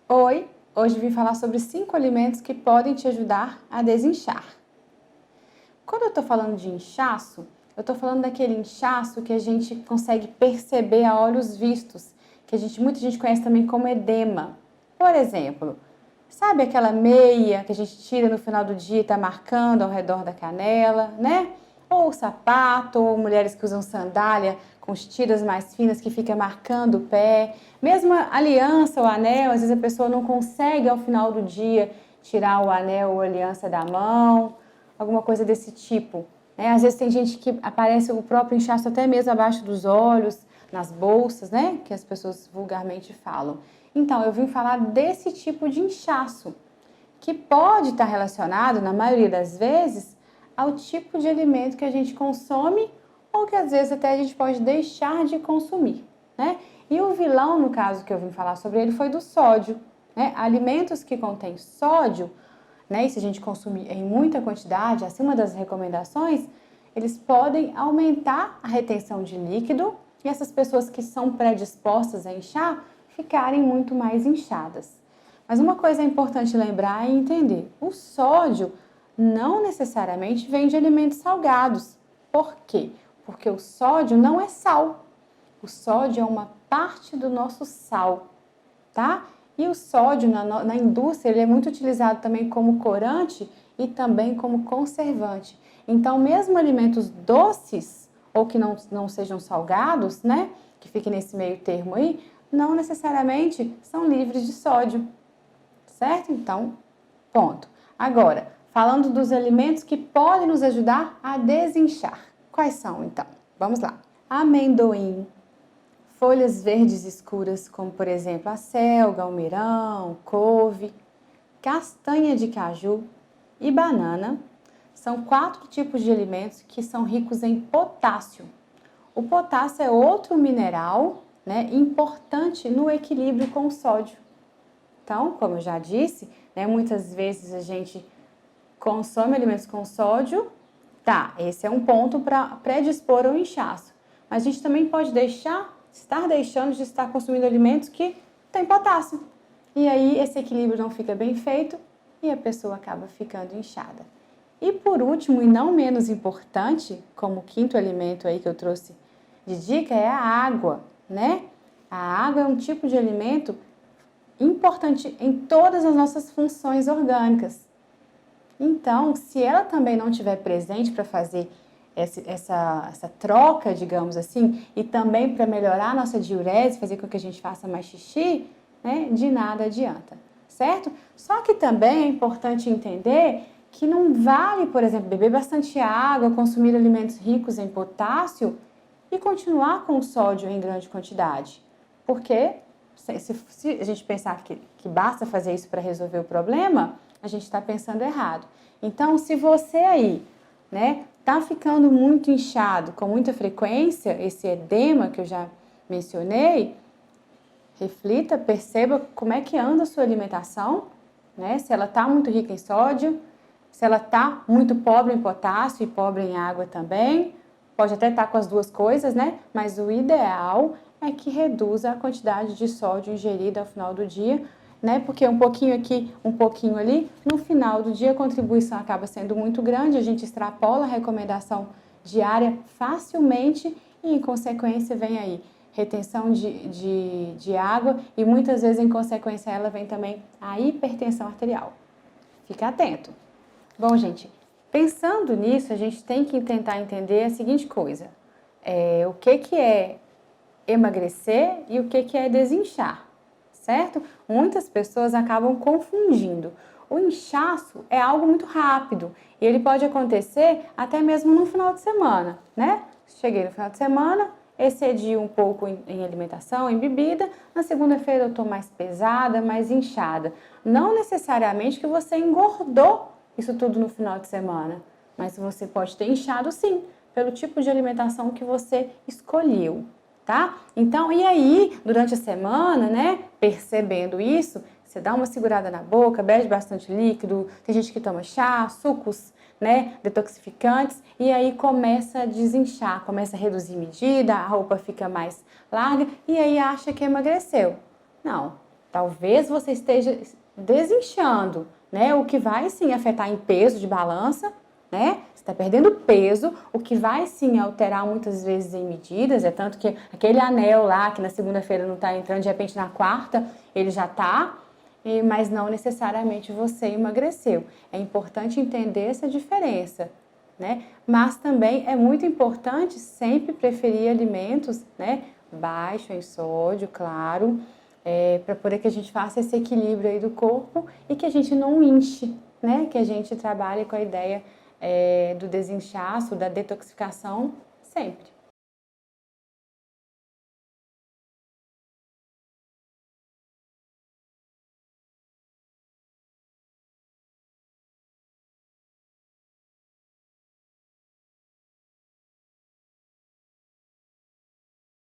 Oi, hoje vim falar sobre 5 alimentos que podem te ajudar a desinchar. Quando eu estou falando de inchaço, eu estou falando daquele inchaço que a gente consegue perceber a olhos vistos, que muita gente conhece também como edema. Por exemplo, sabe aquela meia que a gente tira no final do dia e está marcando ao redor da canela, né? Ou o sapato, ou mulheres que usam sandália com as tiras mais finas que fica marcando o pé. Mesmo a aliança ou anel, às vezes a pessoa não consegue ao final do dia tirar o anel ou a aliança da mão, alguma coisa desse tipo, né? Às vezes tem gente que aparece o próprio inchaço até mesmo abaixo dos olhos, nas bolsas, né? Que as pessoas vulgarmente falam. Então, eu vim falar desse tipo de inchaço, que pode estar relacionado, na maioria das vezes, ao tipo de alimento que a gente consome ou que às vezes até a gente pode deixar de consumir, né? E o vilão, no caso que eu vim falar sobre ele, foi do sódio, né? Alimentos que contêm sódio, né? E se a gente consumir em muita quantidade, acima das recomendações, eles podem aumentar a retenção de líquido e essas pessoas que são predispostas a inchar ficarem muito mais inchadas. Mas uma coisa importante lembrar e entender: o sódio não necessariamente vem de alimentos salgados. Por quê? Porque o sódio não é sal. O sódio é uma parte do nosso sal, tá? E o sódio na indústria ele é muito utilizado também como corante e também como conservante. Então, mesmo alimentos doces ou que não sejam salgados, né? Que fiquem nesse meio termo aí, não necessariamente são livres de sódio, certo? Então, ponto. Agora, falando dos alimentos que podem nos ajudar a desinchar. Quais são, então? Vamos lá. Amendoim, folhas verdes escuras, como por exemplo a selga, almeirão, couve, castanha de caju e banana, são 4 tipos de alimentos que são ricos em potássio. O potássio é outro mineral, né, importante no equilíbrio com o sódio. Então, como eu já disse, né, muitas vezes a gente consome alimentos com sódio, tá, esse é um ponto para predispor ao inchaço. Mas a gente também pode estar deixando de estar consumindo alimentos que têm potássio. E aí esse equilíbrio não fica bem feito e a pessoa acaba ficando inchada. E por último, e não menos importante, como o quinto alimento aí que eu trouxe de dica, é a água, né? A água é um tipo de alimento importante em todas as nossas funções orgânicas. Então, se ela também não estiver presente para fazer essa troca, digamos assim, e também para melhorar a nossa diurese, fazer com que a gente faça mais xixi, né, de nada adianta, certo? Só que também é importante entender que não vale, por exemplo, beber bastante água, consumir alimentos ricos em potássio e continuar com o sódio em grande quantidade. Porque se a gente pensar que basta fazer isso para resolver o problema, a gente está pensando errado. Então, se você aí, né, tá ficando muito inchado com muita frequência, esse edema que eu já mencionei, reflita, perceba como é que anda a sua alimentação, né? Se ela está muito rica em sódio, se ela está muito pobre em potássio e pobre em água também, pode até estar com as duas coisas, né? Mas o ideal é que reduza a quantidade de sódio ingerida ao final do dia, né? Porque um pouquinho aqui, um pouquinho ali, no final do dia a contribuição acaba sendo muito grande, a gente extrapola a recomendação diária facilmente e, em consequência, vem aí retenção de água e muitas vezes, em consequência, ela vem também a hipertensão arterial. Fica atento. Bom, gente, pensando nisso, a gente tem que tentar entender a seguinte coisa. O que é emagrecer e o que é desinchar, certo? Muitas pessoas acabam confundindo. O inchaço é algo muito rápido e ele pode acontecer até mesmo no final de semana, né? Cheguei no final de semana, excedi um pouco em alimentação, em bebida, na segunda-feira eu estou mais pesada, mais inchada. Não necessariamente que você engordou isso tudo no final de semana, mas você pode ter inchado sim, pelo tipo de alimentação que você escolheu, tá? Então, e aí, durante a semana, né, percebendo isso, você dá uma segurada na boca, bebe bastante líquido, tem gente que toma chá, sucos, né, detoxificantes, e aí começa a desinchar, começa a reduzir medida, a roupa fica mais larga, e aí acha que emagreceu. Não, Talvez você esteja desinchando, né? O que vai sim afetar em peso de balança, né? Você está perdendo peso, o que vai sim alterar muitas vezes em medidas, é tanto que aquele anel lá, que na segunda-feira não está entrando, de repente na quarta ele já está, mas não necessariamente você emagreceu. É importante entender essa diferença, né? Mas também é muito importante sempre preferir alimentos, né, baixo em sódio, claro, para poder que a gente faça esse equilíbrio aí do corpo e que a gente não inche, né? Que a gente trabalhe com a ideia do desinchaço, da detoxificação sempre.